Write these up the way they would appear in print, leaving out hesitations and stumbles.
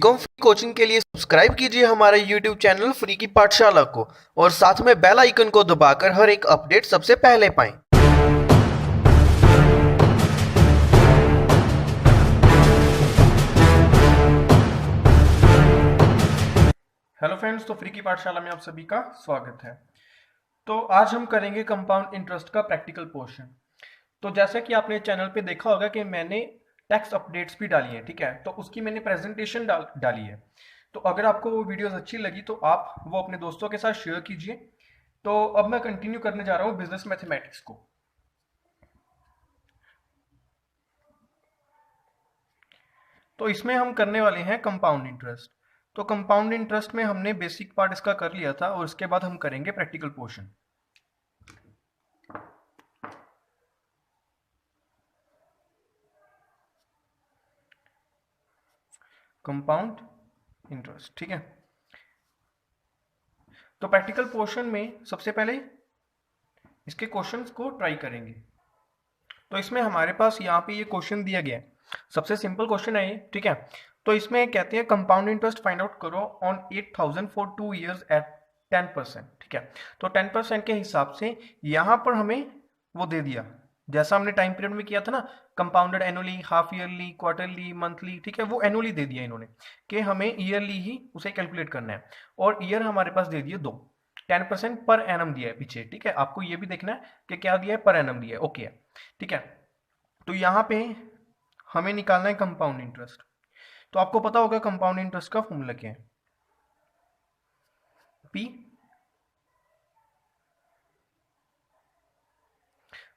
BCom free coaching के लिए subscribe कीजिए हमारे यूट्यूब चैनल फ्री की पाठशाला को और साथ में बेल आइकन को दबाकर हर एक अपडेट सबसे पहले पाएं। हेलो फ्रेंड्स, तो फ्री की पाठशाला में आप सभी का स्वागत है। तो आज हम करेंगे कंपाउंड इंटरेस्ट का प्रैक्टिकल पोर्शन। तो जैसा कि आपने चैनल पे देखा होगा कि मैंने टैक्स अपडेट्स भी डाली है, ठीक है, तो उसकी मैंने प्रेजेंटेशन डाली है। तो अगर आपको वो वीडियोस अच्छी लगी तो आप वो अपने दोस्तों के साथ शेयर कीजिए। तो अब मैं कंटिन्यू करने जा रहा हूँ बिजनेस मैथमेटिक्स को। तो इसमें हम करने वाले हैं कंपाउंड इंटरेस्ट। तो कंपाउंड इंटरेस्ट में हमने बेसिक पार्ट इसका कर लिया था और उसके बाद हम करेंगे प्रैक्टिकल पोर्शन। कंपाउंड इंटरेस्ट, ठीक है। तो प्रैक्टिकल पोर्शन में सबसे पहले इसके क्वेश्चंस को ट्राई करेंगे। तो इसमें हमारे पास यहाँ पे ये क्वेश्चन दिया गया है, सबसे सिंपल क्वेश्चन है ये, ठीक है। तो इसमें कहते हैं कंपाउंड इंटरेस्ट फाइंड आउट करो ऑन 8,000 फॉर 2 ईयर्स एट 10%, ठीक है। तो 10% के हिसाब से यहाँ पर हमें वो दे दिया जैसा हमने टाइम पीरियड में किया था ना, compounded annually, half yearly, quarterly, monthly, ठीक है, वो एनुअली दे दिया इन्होंने कि हमें ईयरली ही उसे कैलकुलेट करना है। और ईयर हमारे पास दे दिए 2, 10% पर एनम दिया है पीछे, ठीक है। आपको ये भी देखना है कि क्या दिया है, पर एनम दिया है, ओके है, ठीक है। तो यहाँ पे हमें निकालना है कंपाउंड इंटरेस्ट। तो आपको पता होगा कंपाउंड इंटरेस्ट का फॉर्मूला क्या है, पी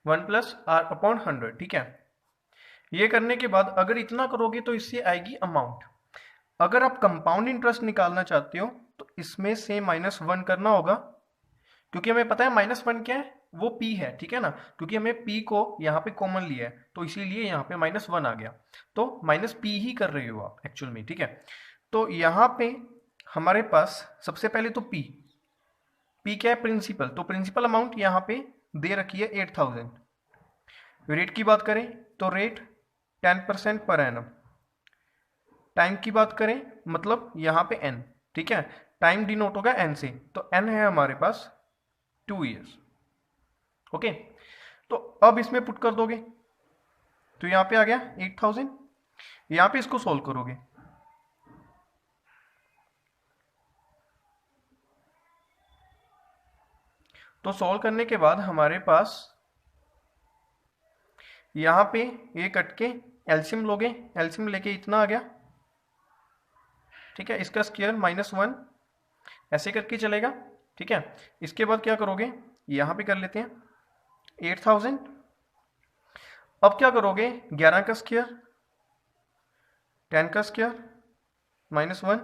1+r/100, ठीक है। ये करने के बाद अगर इतना करोगे तो इससे आएगी अमाउंट। अगर आप कंपाउंड इंटरेस्ट निकालना चाहते हो तो इसमें से -1 करना होगा, क्योंकि हमें पता है -1 क्या है, वो p है, ठीक है ना। क्योंकि हमें p को यहाँ पे कॉमन लिया है तो इसीलिए यहाँ पे -1 आ गया। तो -p ही कर रहे हो आप एक्चुअल में, ठीक है। तो यहाँ पे हमारे पास सबसे पहले तो p क्या है, प्रिंसिपल। तो प्रिंसिपल अमाउंट यहाँ पे दे रखी है 8,000। रेट की बात करें तो रेट 10% पर एनम। टाइम की बात करें मतलब यहाँ पे n, ठीक है। टाइम डिनोट होगा n से, तो n है हमारे पास 2 ईयर्स, ओके। तो अब इसमें पुट कर दोगे तो यहाँ पे आ गया 8,000। यहाँ पे इसको सोल्व करोगे तो सोल्व करने के बाद हमारे पास यहाँ पे ये कट के एलसीएम लोगे, एलसीएम लेके इतना आ गया, ठीक है। इसका स्क्वायर -1 ऐसे करके चलेगा, ठीक है। इसके बाद क्या करोगे, यहाँ पे कर लेते हैं 8,000। अब क्या करोगे, 11 का स्क्वायर, 10 का स्क्वायर, -1,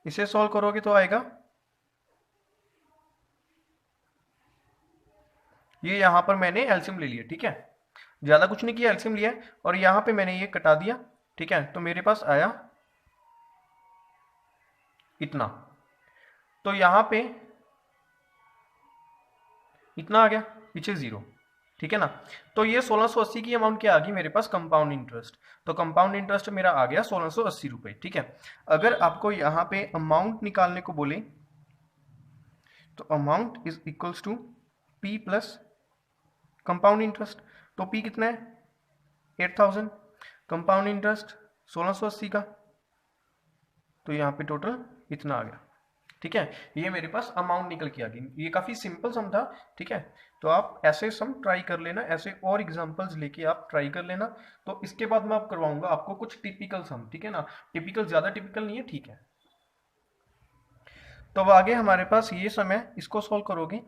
इसे सॉल्व करोगे तो आएगा ये। यहाँ पर मैंने एलसीएम ले लिया, ठीक है, ज़्यादा कुछ नहीं किया, एलसीएम लिया और यहाँ पे मैंने ये कटा दिया, ठीक है। तो मेरे पास आया इतना। तो यहाँ पे इतना आ गया, पीछे 0, ठीक है ना। तो ये 1680 की अमाउंट क्या आ गई मेरे पास, कंपाउंड इंटरेस्ट। तो कंपाउंड इंटरेस्ट मेरा आ गया 1680 रुपये, ठीक है। अगर आपको यहाँ पे अमाउंट निकालने को बोले तो amount is equals to P plus compound interest. तो पी कितना है 8,000, कंपाउंड इंटरेस्ट 1680 का, तो यहाँ पे टोटल इतना आ गया, ठीक है। ये मेरे पास अमाउंट निकल के आ गई। ये काफ़ी सिंपल सम था, ठीक है। तो आप ऐसे सम ट्राई कर लेना, ऐसे और एग्जांपल्स लेके आप ट्राई कर लेना। तो इसके बाद मैं आप करवाऊंगा आपको कुछ टिपिकल सम, ठीक है ना। टिपिकल ज़्यादा टिपिकल नहीं है, ठीक है। तो अब आगे हमारे पास ये सम है, इसको सॉल्व करोगे।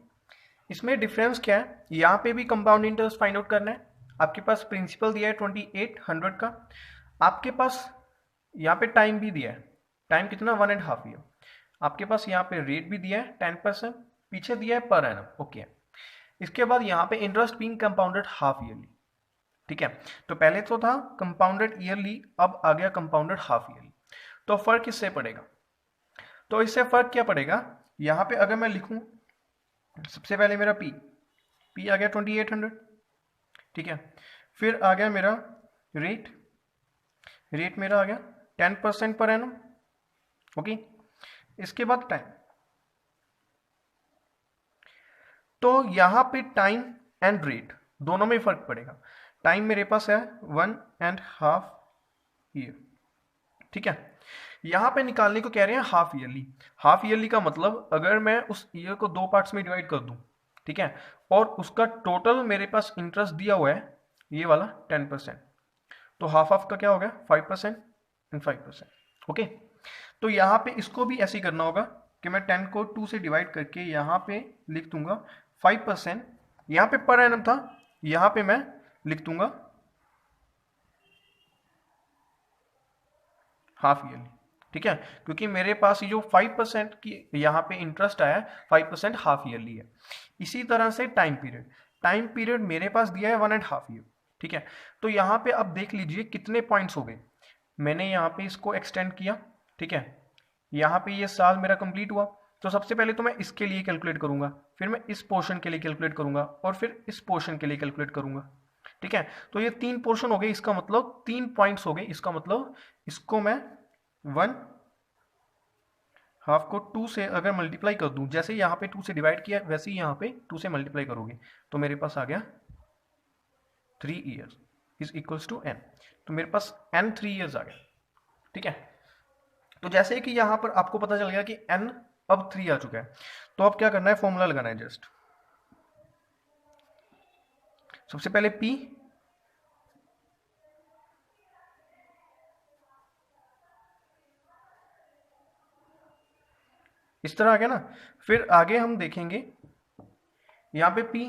इसमें डिफरेंस क्या है, यहाँ पे भी कंपाउंड इंटरेस्ट फाइंड आउट करना है। आपके पास प्रिंसिपल दिया है 2800 का, आपके पास यहाँ पे टाइम भी दिया है, टाइम कितना 1.5 ईयर। आपके पास यहाँ पे रेट भी दिया है 10%, पीछे दिया है पर एनम, ओके। इसके बाद यहाँ पे interest being compounded half yearly, ठीक है। तो पहले तो था कंपाउंडेड ईयरली, अब आ गया कंपाउंडेड हाफ ईयरली। तो फर्क इससे पड़ेगा, तो इससे फर्क क्या पड़ेगा, यहाँ पे अगर मैं लिखूं सबसे पहले मेरा पी आ गया 2800, ठीक है। फिर आ गया मेरा रेट मेरा आ गया 10% पर एनम। ओके, इसके बाद टाइम, तो यहां पे टाइम एंड रेट दोनों में फर्क पड़ेगा। टाइम मेरे पास है 1.5 ईयर, ठीक है। यहां पे निकालने को कह रहे हैं हाफ ईयरली। हाफ ईयरली का मतलब अगर मैं उस ईयर को 2 पार्ट्स में डिवाइड कर दूं, ठीक है, और उसका टोटल मेरे पास इंटरेस्ट दिया हुआ है ये वाला 10%, तो हाफ हाफ का क्या हो गया 5% एंड 5%। ओके, तो यहाँ पे इसको भी ऐसे ही करना होगा कि मैं 10 को 2 से डिवाइड करके यहाँ पे लिख दूंगा 5%। यहाँ पे पर एनम था, यहाँ पे मैं लिख दूंगा हाफ ईयरली, ठीक है, क्योंकि मेरे पास ये जो 5% की यहाँ पे इंटरेस्ट आया है 5% हाफ ईयरली है। इसी तरह से टाइम पीरियड, टाइम पीरियड मेरे पास दिया है 1.5 ईयर, ठीक है। तो यहाँ पे अब देख लीजिए कितने पॉइंट्स हो गए। मैंने यहाँ पे इसको एक्सटेंड किया, ठीक है, यहाँ पे ये साल मेरा कंप्लीट हुआ, तो सबसे पहले तो मैं इसके लिए कैलकुलेट करूंगा, फिर मैं इस पोर्शन के लिए कैलकुलेट करूंगा और फिर इस पोर्शन के लिए कैलकुलेट करूंगा, ठीक है। तो ये 3 पोर्शन हो गए, इसका मतलब 3 पॉइंट्स हो गए, इसका मतलब इसको मैं 1/2 को 2 से अगर मल्टीप्लाई कर दूं, जैसे यहाँ पे 2 से डिवाइड किया वैसे ही यहाँ पे 2 से मल्टीप्लाई करोगे तो मेरे पास आ गया 3 years is equals to n। तो मेरे पास n 3 ईयर्स आ गया, ठीक है। तो जैसे कि यहाँ पर आपको पता चल गया कि n अब 3 आ चुका है, तो अब क्या करना है, फॉर्मूला लगाना है जस्ट। सबसे पहले p, इस तरह आ गया ना। फिर आगे हम देखेंगे यहाँ पे p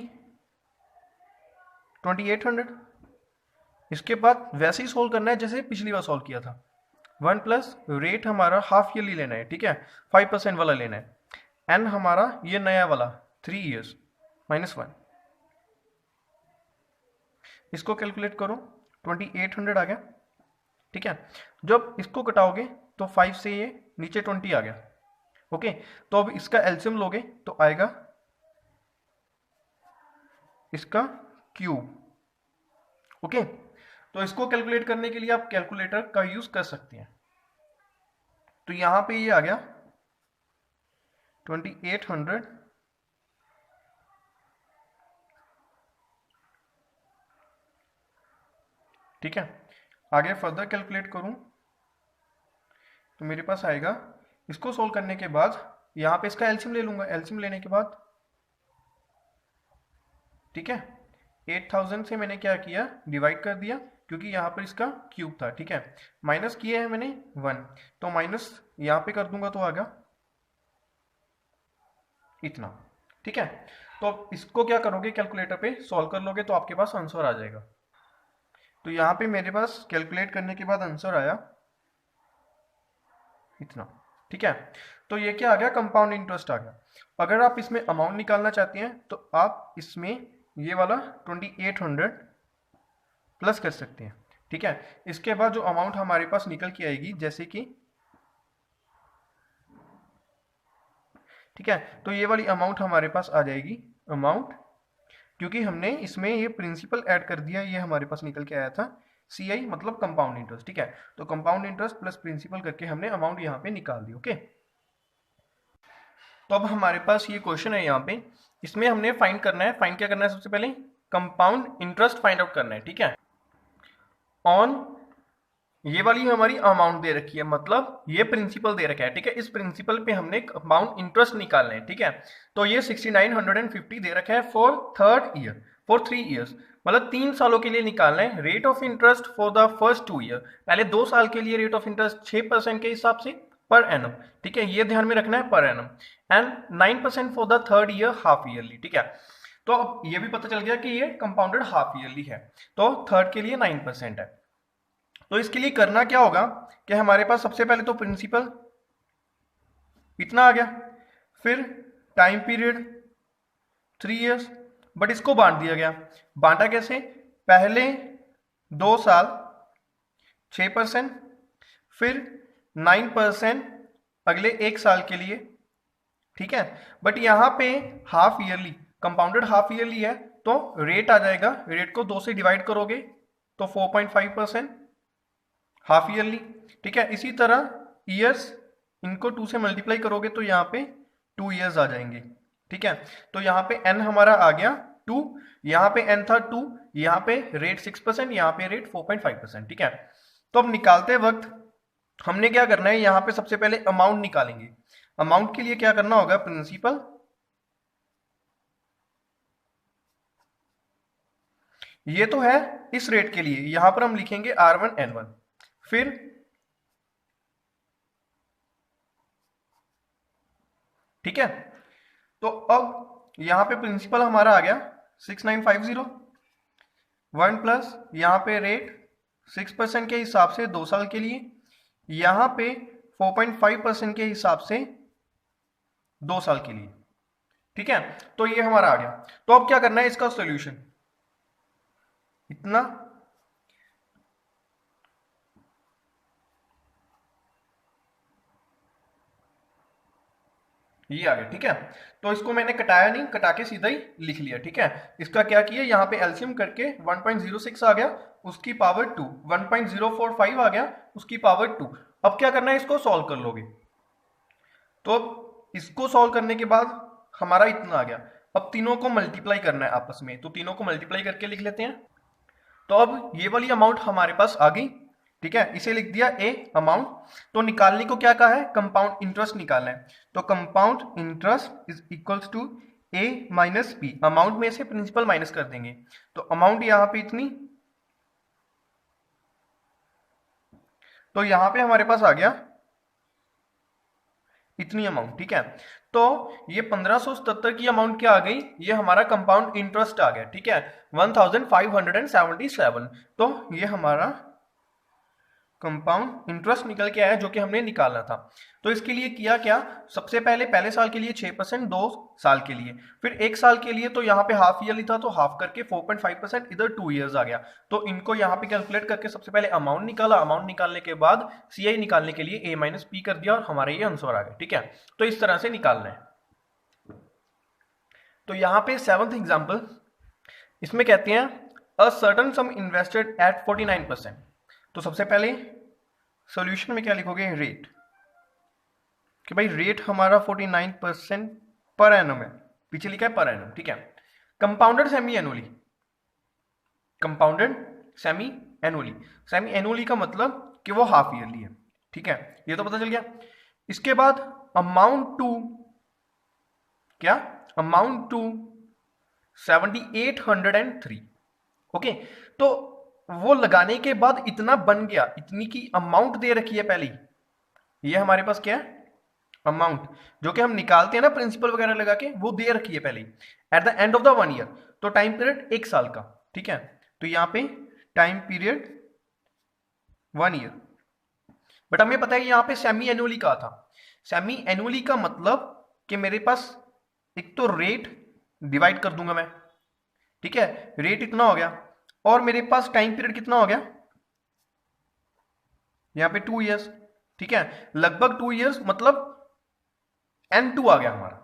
2800, इसके बाद वैसे ही सोल्व करना है जैसे पिछली बार सोल्व किया था। 1 प्लस रेट हमारा हाफ ईयरली लेना है, ठीक है, 5% वाला लेना है। n हमारा ये नया वाला 3 ईयर्स -1, इसको कैलकुलेट करो 2800 आ गया, ठीक है। जब इसको घटाओगे तो 5 से ये नीचे 20 आ गया। ओके, तो अब इसका एलसीएम लोगे तो आएगा इसका क्यूब। ओके, तो इसको कैलकुलेट करने के लिए आप कैलकुलेटर का यूज कर सकते हैं। तो यहां पे ये आ गया 2800 ठीक है। आगे फर्दर कैलकुलेट करूं तो मेरे पास आएगा, इसको सोल्व करने के बाद यहां पे इसका एलसीएम ले लूंगा, एलसीएम लेने के बाद, ठीक है, 8000 से मैंने क्या किया, डिवाइड कर दिया, क्योंकि यहाँ पर इसका क्यूब था, ठीक है। माइनस किया है मैंने 1, तो माइनस यहाँ पे कर दूंगा तो आ गया इतना, ठीक है। तो अब इसको क्या करोगे, कैलकुलेटर पे सॉल्व कर लोगे तो आपके पास आंसर आ जाएगा। तो यहाँ पे मेरे पास कैलकुलेट करने के बाद आंसर आया इतना, ठीक है। तो ये क्या आ गया, कंपाउंड इंटरेस्ट आ गया। अगर आप इसमें अमाउंट निकालना चाहते हैं तो आप इसमें ये वाला 2800 प्लस कर सकते हैं, ठीक है। इसके बाद जो अमाउंट हमारे पास निकल के आएगी, जैसे कि, ठीक है, तो ये वाली अमाउंट हमारे पास आ जाएगी, अमाउंट, क्योंकि हमने इसमें ये प्रिंसिपल ऐड कर दिया, ये हमारे पास निकल के आया था CI मतलब कंपाउंड इंटरेस्ट, ठीक है। तो कंपाउंड इंटरेस्ट प्लस प्रिंसिपल करके हमने अमाउंट यहाँ पे निकाल दी। ओके, तो अब हमारे पास ये क्वेश्चन है यहाँ पे, इसमें हमने फाइंड करना है, फाइंड क्या करना है, सबसे पहले कंपाउंड इंटरेस्ट फाइंड आउट करना है, ठीक है। ऑन ये वाली हमारी अमाउंट दे रखी है, मतलब ये प्रिंसिपल दे रखा है, ठीक है। इस प्रिंसिपल पे हमने कंपाउंड इंटरेस्ट निकालना है, ठीक है। तो ये 6950 दे रखा है for 3rd year, for 3 years, मतलब 3 सालों के लिए निकालना है। Rate of interest for the first 2 year, पहले 2 साल के लिए रेट ऑफ इंटरेस्ट 6% के हिसाब से पर एनम, ठीक है, ये ध्यान में रखना है per annum, and 9% for the 3rd year half yearly, ठीक है। तो अब ये भी पता चल गया कि ये कंपाउंडेड हाफ ईयरली है, तो 3rd के लिए 9% है। तो इसके लिए करना क्या होगा कि हमारे पास सबसे पहले तो प्रिंसिपल इतना आ गया, फिर टाइम पीरियड 3 इयर्स, बट इसको बांट दिया गया। बांटा कैसे, पहले 2 साल 6%, फिर 9% अगले 1 साल के लिए, ठीक है। बट यहाँ पे half yearly, compounded half yearly है, तो रेट आ जाएगा, रेट को 2 से डिवाइड करोगे तो 4.5% हाफ ईयरली, ठीक है। इसी तरह ईयर्स, इनको 2 से मल्टीप्लाई करोगे तो यहाँ पे 2 ईयर्स आ जाएंगे, ठीक है। तो यहाँ पे n हमारा आ गया 2, यहाँ पे n था 2, यहाँ पे रेट 6%, यहाँ पे रेट 4.5%, ठीक है। तो अब निकालते वक्त हमने क्या करना है, यहाँ पे सबसे पहले अमाउंट निकालेंगे। अमाउंट के लिए क्या करना होगा, प्रिंसिपल ये तो है इस रेट के लिए, यहां पर हम लिखेंगे R1N1, फिर ठीक है। तो अब यहां पे प्रिंसिपल हमारा आ गया 6950, 1 प्लस यहां पे रेट 6% के हिसाब से 2 साल के लिए, यहां पे 4.5% के हिसाब से 2 साल के लिए, ठीक है। तो ये हमारा आ गया। तो अब क्या करना है, इसका सॉल्यूशन इतना, ये आ गया, ठीक है। तो इसको मैंने कटाया नहीं, कटा के सीधा ही लिख लिया, ठीक है। इसका क्या किया, यहाँ पे एलसीएम करके 1.06 आ गया, उसकी पावर 2, 1.045 आ गया, उसकी पावर 2। अब क्या करना है, इसको सॉल्व कर लोगे। तो इसको सॉल्व करने के बाद हमारा इतना आ गया। अब तीनों को मल्टीप्लाई करना है आपस में, तो तीनों को मल्टीप्लाई करके लिख लेते हैं। तो अब ये वाली अमाउंट हमारे पास आ गई, ठीक है। इसे लिख दिया ए अमाउंट। तो निकालने को क्या कहा है, कंपाउंड इंटरेस्ट निकालना है। तो compound interest is equals to A minus P, amount में से प्रिंसिपल माइनस कर देंगे। तो अमाउंट यहां पे इतनी, तो यहां पे हमारे पास आ गया इतनी अमाउंट, ठीक है। तो ये 1577 की अमाउंट क्या आ गई, ये हमारा कंपाउंड इंटरेस्ट आ गया, ठीक है, 1577। तो ये हमारा कंपाउंड इंटरेस्ट निकल के आया, जो कि हमने निकालना था। तो इसके लिए किया क्या, सबसे पहले साल के लिए 6%, 2 साल के लिए, फिर 1 साल के लिए तो यहाँ पे हाफ ईयरली था तो हाफ करके 4.5%, इधर 2 ईयर्स आ गया। तो इनको यहाँ पे कैलकुलेट करके सबसे पहले अमाउंट निकाला, अमाउंट निकालने के बाद सीआई निकालने के लिए ए माइनस पी कर दिया और हमारा ये आंसर आ गया, ठीक है। तो इस तरह से निकालना है। तो यहाँ पे 7th एग्जाम्पल, इसमें कहते हैं a certain some invested at 49%। तो सबसे पहले सॉल्यूशन में क्या लिखोगे, रेट, कि भाई रेट हमारा 49% पर एनम है, पीछे लिखा है पर एनम, ठीक है। Compounded semi annually, compounded semi annually, semi annually का मतलब कि वो हाफ ईयरली है, ठीक है, ये तो पता चल गया। इसके बाद अमाउंट टू, क्या, अमाउंट टू 7803, ओके। तो वो लगाने के बाद इतना बन गया, इतनी की अमाउंट दे रखी है पहले, ये हमारे पास क्या है, अमाउंट, जो कि हम निकालते हैं ना प्रिंसिपल वगैरह लगा के, वो दे रखी है पहले at the end of the 1 year. तो टाइम पीरियड 1 साल का, ठीक है। तो यहां पे टाइम पीरियड 1 ईयर, बट हमें पता है यहां पे सेमी एनुअली का था। सेमी एनुअली का मतलब कि मेरे पास एक तो रेट डिवाइड कर दूंगा मैं, ठीक है, रेट इतना हो गया, और मेरे पास टाइम पीरियड कितना हो गया, यहां पे 2 ईयर्स, ठीक है, लगभग 2 ईयर्स, मतलब N2 आ गया हमारा,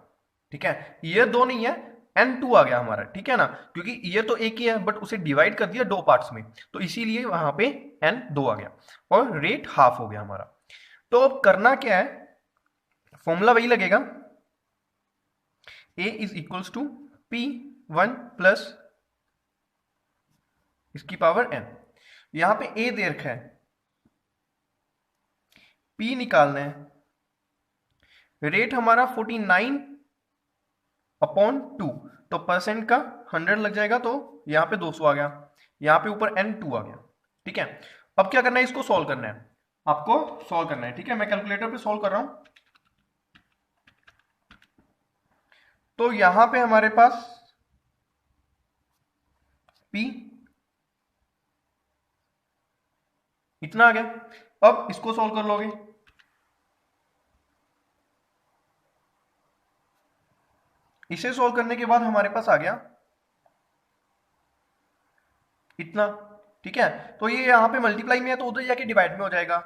ठीक है। ईयर 2 नहीं है, N2 आ गया हमारा, ठीक है ना, क्योंकि ईयर तो एक ही है बट उसे डिवाइड कर दिया 2 पार्ट्स में, तो इसीलिए वहां पे N2 आ गया और रेट हाफ हो गया हमारा। तो अब करना क्या है, फॉर्मूला वही लगेगा, A is equals to P1 plus इसकी पावर N। यहां पे A दे रखा है, P निकालना है, रेट हमारा 49/2, तो परसेंट का 100 लग जाएगा, तो यहां पे 200 आ गया, यहां पे ऊपर N2 आ गया, ठीक है। अब क्या करना है, इसको सॉल्व करना है, आपको सॉल्व करना है, ठीक है। मैं कैलकुलेटर पे सॉल्व कर रहा हूं। तो यहां पे हमारे पास P इतना आ गया। अब इसको सॉल्व कर लोगे, इसे सॉल्व करने के बाद हमारे पास आ गया इतना, ठीक है। तो ये यहां पे मल्टीप्लाई में है तो उधर जाके डिवाइड में हो जाएगा,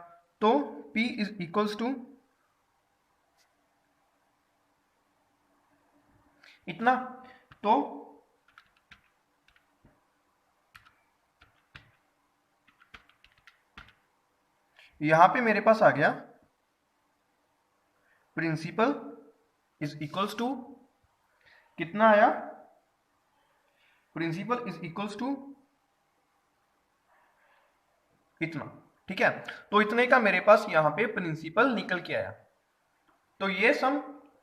तो P इज इक्वल्स टू इतना। तो यहां पे मेरे पास आ गया प्रिंसिपल इज इक्वल्स टू, कितना आया, प्रिंसिपल इज इक्वल्स टू इतना, ठीक है। तो इतने का मेरे पास यहां पे प्रिंसिपल निकल के आया। तो ये सम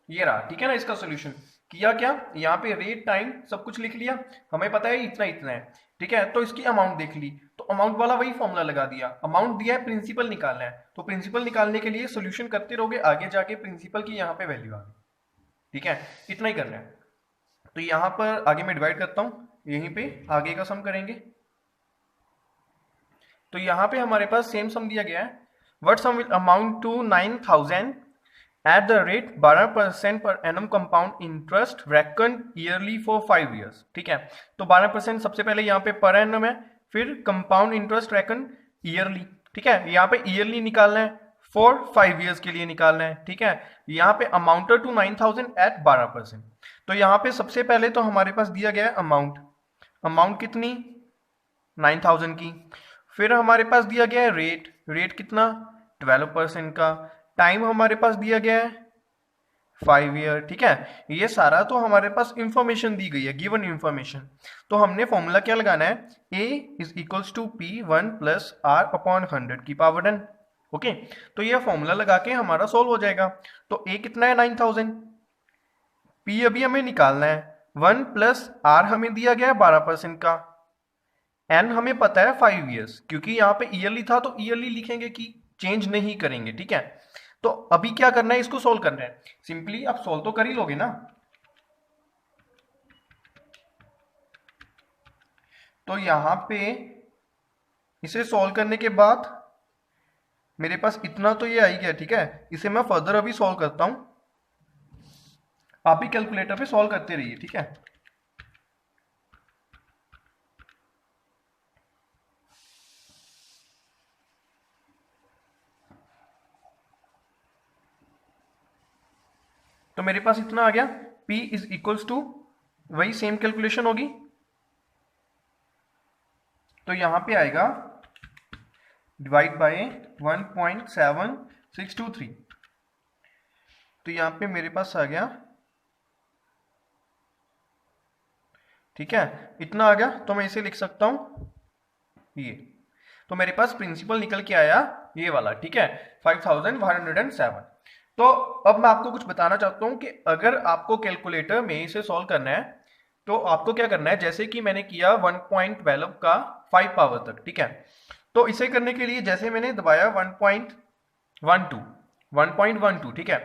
ये रहा, ठीक है ना। इसका सॉल्यूशन किया क्या, यहाँ पे रेट टाइम सब कुछ लिख लिया, हमें पता है इतना इतना है, ठीक है। तो इसकी अमाउंट देख ली, तो अमाउंट वाला वही फॉर्मूला लगा दिया, अमाउंट दिया है, प्रिंसिपल निकालना है, तो प्रिंसिपल निकालने के लिए सोल्यूशन करते रहोगे, आगे जाके प्रिंसिपल की यहाँ पे वैल्यू आ गई, ठीक है। इतना ही करना है। तो यहाँ पर आगे मैं डिवाइड करता हूँ, यहीं पे आगे का सम करेंगे। तो यहाँ पे हमारे पास सेम सम दिया गया है, what sum will amount to 9000 at the rate 12% per annum compound interest reckoned yearly for 5 years, ठीक है। तो 12% सबसे पहले यहाँ पे per annum है, फिर compound interest reckoned yearly, ठीक है। यहाँ पे yearly निकालना है, for 5 years के लिए निकालना है, ठीक है। यहाँ पे amounted to 9000 at 12%। तो यहाँ पे सबसे पहले तो हमारे पास दिया गया है अमाउंट कितनी 9000 की, फिर हमारे पास दिया गया है रेट कितना 12% का, टाइम हमारे पास दिया गया है 5 ईयर, ठीक है। ये सारा तो हमारे पास इंफॉर्मेशन दी गई है, गिवन इंफॉर्मेशन। तो हमने फॉर्मूला क्या लगाना है, a is equals to p 1 plus r upon 100 की पावर 10, ओके। तो ये फॉर्मूला लगा के हमारा सोल्व हो जाएगा। तो a कितना है 9000, p अभी हमें निकालना है, 1 प्लस r हमें दिया गया है 12% का, n हमें पता है 5 ईयर्स, क्योंकि यहाँ पे ईयरली था तो ईयरली लिखेंगे कि चेंज नहीं करेंगे, ठीक है। तो अभी क्या करना है, इसको सोल्व करना है, सिंपली आप सोल्व तो कर ही लोगे ना। तो यहां पे इसे सोल्व करने के बाद मेरे पास इतना तो ये आ ही गया, ठीक है। इसे मैं फर्दर अभी सोल्व करता हूं, आप भी कैलकुलेटर पे सोल्व करते रहिए, ठीक है। तो मेरे पास इतना आ गया, P इज इक्वल्स टू वही सेम कैलकुलेशन होगी, तो यहां पे आएगा डिवाइड बाय 1.7623। तो यहां पे मेरे पास आ गया, ठीक है। इतना आ गया, तो मैं इसे लिख सकता हूं ये। तो मेरे पास प्रिंसिपल निकल के आया ये वाला, ठीक है, 5107। तो अब मैं आपको कुछ बताना चाहता हूं कि अगर आपको कैलकुलेटर में इसे सॉल्व करना है तो आपको क्या करना है, जैसे कि मैंने किया 1.12 का 5 पावर तक, ठीक है। तो इसे करने के लिए जैसे मैंने दबाया 1.12, ठीक है।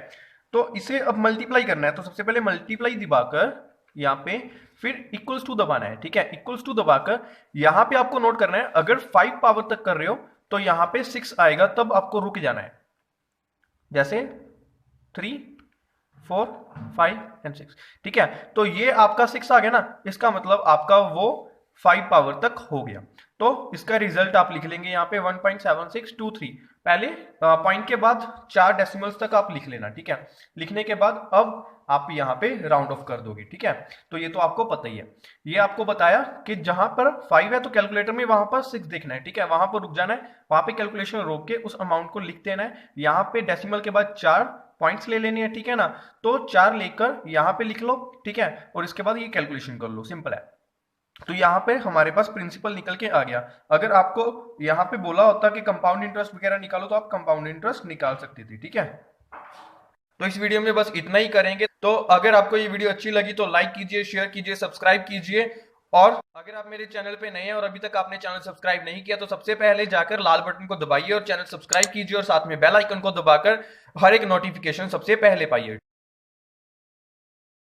तो इसे अब मल्टीप्लाई करना है, तो सबसे पहले मल्टीप्लाई दबाकर यहाँ पे फिर इक्वल्स टू दबाना है, ठीक है। इक्वल्स टू दबाकर यहाँ पे आपको नोट करना है, अगर 5 पावर तक कर रहे हो तो यहाँ पे 6 आएगा, तब आपको रुक जाना है, जैसे 3, 4, 5 एंड 6, ठीक है। तो ये आपका 6 आ गया ना, इसका मतलब आपका वो 5 पावर तक हो गया। तो इसका रिजल्ट आप लिख लेंगे यहाँ पे 1.7623, पहले पॉइंट के बाद 4 डेसिमल्स तक आप लिख लेना, ठीक है। लिखने के बाद अब आप यहाँ पे राउंड ऑफ कर दोगे, ठीक है। तो ये तो आपको पता ही है, ये आपको बताया कि जहां पर 5 है तो कैलकुलेटर में वहां पर 6 देखना है, ठीक है। वहां पर रुक जाना है, वहां पे कैलकुलेशन रोक के उस अमाउंट को लिख देना है, यहाँ पे डेसिमल के बाद 4 पॉइंट्स ले लेने हैं, ठीक है ना। तो 4 लेकर यहाँ पे लिख लो, ठीक है, और इसके बाद ये कैलकुलेशन कर लो, सिंपल है। तो यहाँ पे हमारे पास प्रिंसिपल निकल के आ गया। अगर आपको यहाँ पे बोला होता कि कंपाउंड इंटरेस्ट वगैरह निकालो तो आप कंपाउंड इंटरेस्ट निकाल सकते थे, ठीक है। तो इस वीडियो में बस इतना ही करेंगे। तो अगर आपको ये वीडियो अच्छी लगी तो लाइक कीजिए, शेयर कीजिए, सब्सक्राइब कीजिए, और अगर आप मेरे चैनल पे नए हैं और अभी तक आपने चैनल सब्सक्राइब नहीं किया तो सबसे पहले जाकर लाल बटन को दबाइए और चैनल सब्सक्राइब कीजिए, और साथ में बेल आइकन को दबाकर हर एक नोटिफिकेशन सबसे पहले पाइए।